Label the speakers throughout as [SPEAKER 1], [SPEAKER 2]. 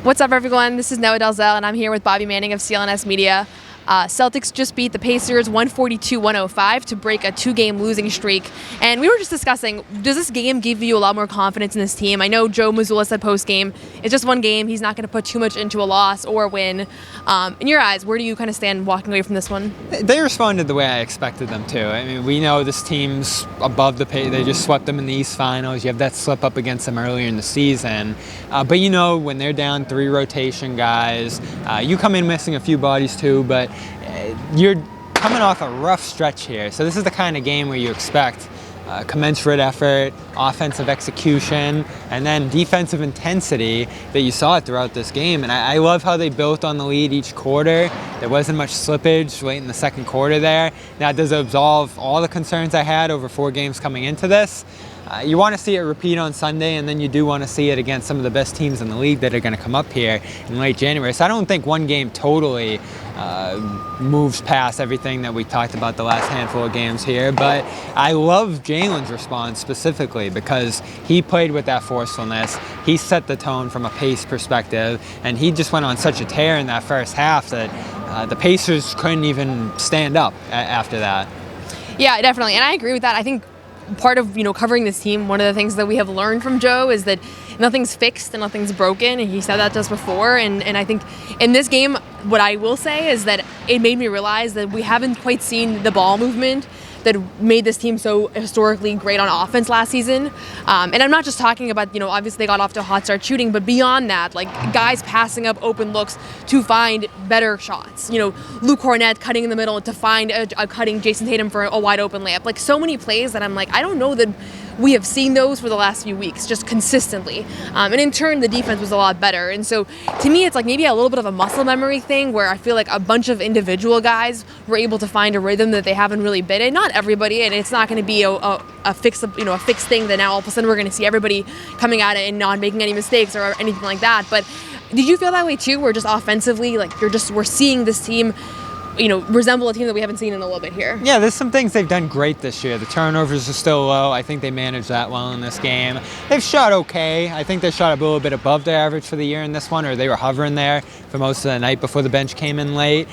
[SPEAKER 1] What's up, everyone? This is Dalzell, and I'm here with Bobby Manning of CLNS Media. Celtics just beat the Pacers 142-105 to break a two-game losing streak. And we were just discussing, does this game give you a lot more confidence in this team? I know Joe Mazzulla said post-game, it's just one game. He's not going to put too much into a loss or a win. In your eyes, where do you kind of stand walking away from this one?
[SPEAKER 2] They responded the way I expected them to. I mean, we know this team's above the pay. They just swept them in the East Finals. You have that slip up against them earlier in the season. But you know, when they're down 3 rotation guys, you come in missing a few bodies too, but you're coming off a rough stretch here. So this is the kind of game where you expect commensurate effort, offensive execution, and then defensive intensity that you saw throughout this game. And I love how they built on the lead each quarter. There wasn't much slippage late in the second quarter there. Now, does it absolve all the concerns I had over 4 games coming into this? You want to see it repeat on Sunday, and then you do want to see it against some of the best teams in the league that are going to come up here in late January. So I don't think one game totally moves past everything that we talked about the last handful of games here. But I love Jaylen's response specifically because he played with that forcefulness. He set the tone from a pace perspective, and he just went on such a tear in that first half that the Pacers couldn't even stand up after that.
[SPEAKER 1] Yeah, definitely. And I agree with that. I think part of covering this team, one of the things that we have learned from Joe is that nothing's fixed and nothing's broken, and he said that to us before. And I think in this game, what I will say is that it made me realize that we haven't quite seen the ball movement that made this team so historically great on offense last season. And I'm not just talking about, obviously they got off to a hot start shooting, but beyond that, like guys passing up open looks to find better shots. Luke Cornett cutting in the middle to find a cutting Jason Tatum for a wide open layup. Like so many plays that I'm like, I don't know that we have seen those for the last few weeks, just consistently. And in turn, the defense was a lot better. And so to me, it's like maybe a little bit of a muscle memory thing where I feel like a bunch of individual guys were able to find a rhythm that they haven't really been in. Not everybody, and it's not going to be a fixed thing that now all of a sudden we're going to see everybody coming at it and not making any mistakes or anything like that. But did you feel that way too, where just offensively, like we're seeing this team resemble a team that we haven't seen in a little bit here?
[SPEAKER 2] Yeah, there's some things they've done great this year. The turnovers are still low. I think they managed that well in this game. They've shot okay. I think they shot a little bit above their average for the year in this one, or they were hovering there for most of the night before the bench came in late.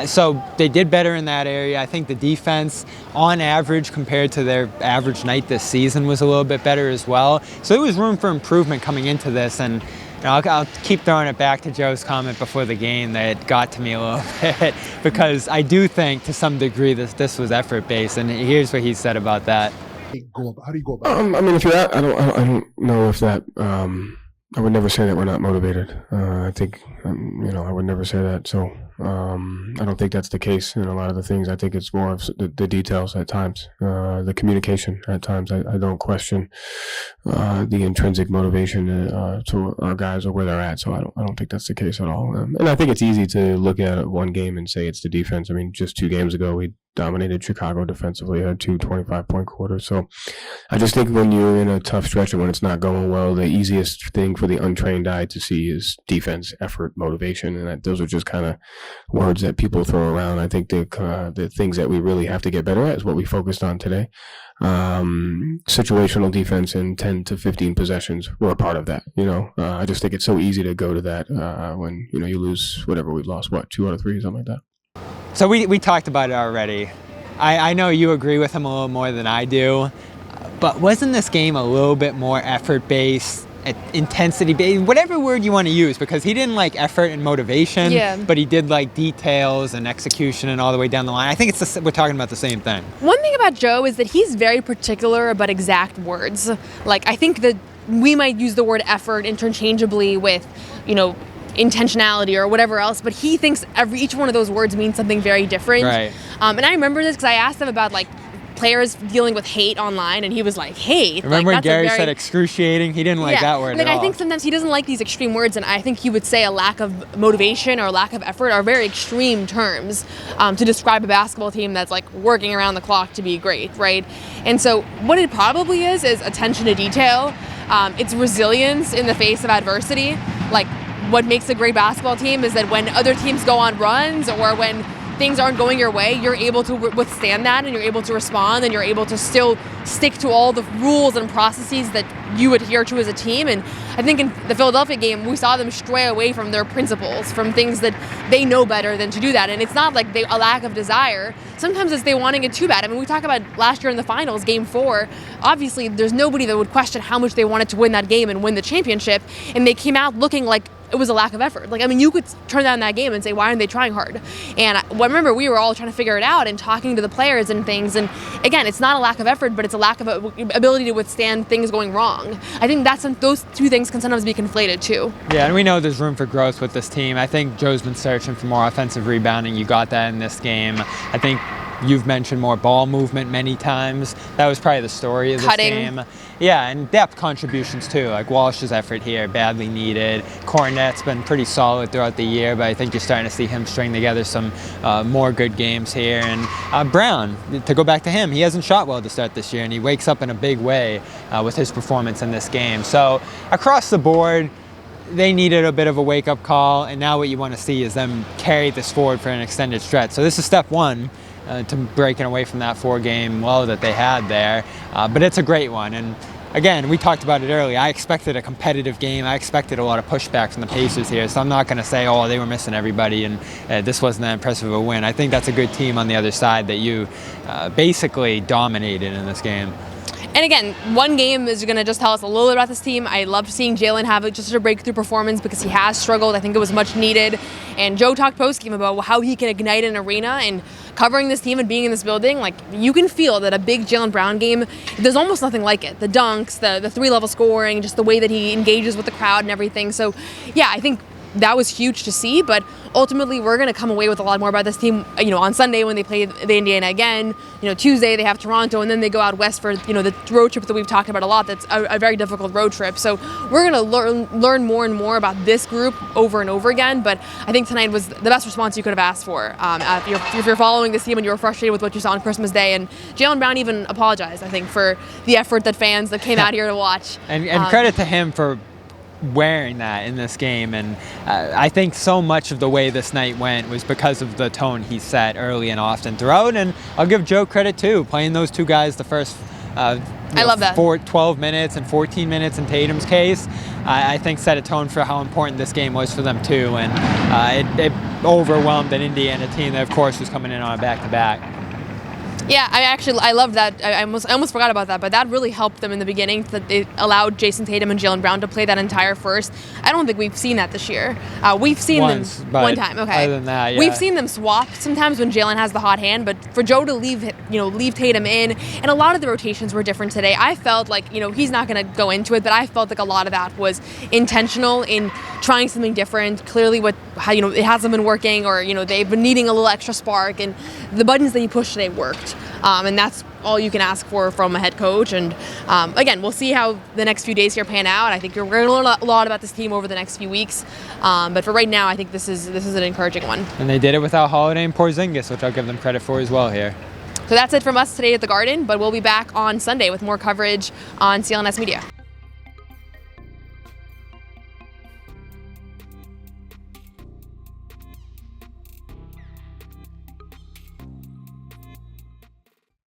[SPEAKER 2] So they did better in that area. I think the defense, on average, compared to their average night this season, was a little bit better as well. So there was room for improvement coming into this, and I'll keep throwing it back to Joe's comment before the game that got to me a little bit because I do think to some degree this was effort-based, and here's what he said about that.
[SPEAKER 3] How do you go about it?
[SPEAKER 4] I mean, if you're I don't know if that. I would never say that we're not motivated. I think I would never say that. So I don't think that's the case in a lot of the things. I think it's more of the details at times, the communication at times. I don't question the intrinsic motivation to our guys or where they're at. So I don't think that's the case at all. And I think it's easy to look at one game and say it's the defense. I mean, just 2 games ago we dominated Chicago defensively, had 2 25-point quarters. So I just think when you're in a tough stretch and when it's not going well, the easiest thing for the untrained eye to see is defense, effort, motivation, and those are just kind of words that people throw around. I think the things that we really have to get better at is what we focused on today. Situational defense in 10 to 15 possessions were a part of that. I just think it's so easy to go to that when you lose whatever we've lost, 2 out of 3, something like that.
[SPEAKER 2] So we talked about it already. I know you agree with him a little more than I do, but wasn't this game a little bit more effort-based, intensity-based, whatever word you want to use, because he didn't like effort and motivation, but he did like details and execution and all the way down the line. I think we're talking about the same thing.
[SPEAKER 1] One thing about Joe is that he's very particular about exact words. Like, I think that we might use the word effort interchangeably with, intentionality or whatever else, but he thinks each one of those words means something very different.
[SPEAKER 2] Right.
[SPEAKER 1] And I remember this because I asked him about players dealing with hate online, and he was like, hate.
[SPEAKER 2] Remember when Gary said excruciating? He didn't like that word at all.
[SPEAKER 1] I think sometimes he doesn't like these extreme words, and I think he would say a lack of motivation or lack of effort are very extreme terms to describe a basketball team that's working around the clock to be great, right? And so what it probably is attention to detail. It's resilience in the face of adversity. What makes a great basketball team is that when other teams go on runs or when things aren't going your way, you're able to withstand that, and you're able to respond, and you're able to still stick to all the rules and processes that you adhere to as a team. And I think in the Philadelphia game, we saw them stray away from their principles, from things that they know better than to do that. And it's not like a lack of desire. Sometimes it's they wanting it too bad. I mean, we talk about last year in the finals, Game 4. Obviously, there's nobody that would question how much they wanted to win that game and win the championship. And they came out looking like it was a lack of effort. Like, I mean, you could turn down that game and say, why aren't they trying hard? And I remember we were all trying to figure it out and talking to the players and things. And again, it's not a lack of effort, but it's a lack of ability to withstand things going wrong. I think those two things can sometimes be conflated too.
[SPEAKER 2] Yeah, and we know there's room for growth with this team. I think Joe's been searching for more offensive rebounding. You got that in this game. I think you've mentioned more ball movement many times. That was probably the story of this game. Yeah, and depth contributions too, like Walsh's effort here, badly needed. Cornette's been pretty solid throughout the year, but I think you're starting to see him string together some more good games here. And Brown, to go back to him, he hasn't shot well to start this year, and he wakes up in a big way with his performance in this game. So across the board, they needed a bit of a wake-up call, and now what you want to see is them carry this forward for an extended stretch. So this is step one to breaking away from that 4-game low that they had there. But it's a great one. And again, we talked about it earlier. I expected a competitive game. I expected a lot of pushback from the Pacers here. So I'm not going to say, oh, they were missing everybody and this wasn't that impressive of a win. I think that's a good team on the other side that you basically dominated in this game.
[SPEAKER 1] And again, one game is going to just tell us a little bit about this team. I loved seeing Jaylen have just a breakthrough performance because he has struggled. I think it was much needed. And Joe talked post-game about how he can ignite an arena, and covering this team and being in this building, like, you can feel that a big Jaylen Brown game, there's almost nothing like it. The dunks, the three-level scoring, just the way that he engages with the crowd and everything. So, yeah, I think that was huge to see, but ultimately we're going to come away with a lot more about this team, on Sunday when they play the Indiana again. Tuesday they have Toronto, and then they go out west for, the road trip that we've talked about a lot. That's a very difficult road trip. So we're going to learn more and more about this group over and over again, but I think tonight was the best response you could have asked for. If you're following this team and you were frustrated with what you saw on Christmas Day, and Jaylen Brown even apologized, I think, for the effort that fans that came out here to watch.
[SPEAKER 2] And credit to him for wearing that in this game, and I think so much of the way this night went was because of the tone he set early and often throughout. And I'll give Joe credit too, playing those two guys the first
[SPEAKER 1] I love that.
[SPEAKER 2] 12 minutes and 14 minutes in Tatum's case, I think set a tone for how important this game was for them too. And it overwhelmed an Indiana team that of course was coming in on a back-to-back.
[SPEAKER 1] Yeah, I loved that. I almost forgot about that, but that really helped them in the beginning. That it allowed Jason Tatum and Jaylen Brown to play that entire first. I don't think we've seen that this year. We've seen them one time. Okay,
[SPEAKER 2] other than that, yeah.
[SPEAKER 1] We've seen them swap sometimes when Jaylen has the hot hand, but for Joe to leave Tatum in, and a lot of the rotations were different today. I felt like he's not going to go into it, but I felt like a lot of that was intentional in trying something different. Clearly, it hasn't been working, or they've been needing a little extra spark, and the buttons that he pushed today worked. And that's all you can ask for from a head coach. And again, we'll see how the next few days here pan out. I think we're going to learn a lot about this team over the next few weeks. But for right now, I think this is an encouraging one.
[SPEAKER 2] And they did it without Holiday and Porzingis, which I'll give them credit for as well here.
[SPEAKER 1] So that's it from us today at the Garden, but we'll be back on Sunday with more coverage on CLNS Media.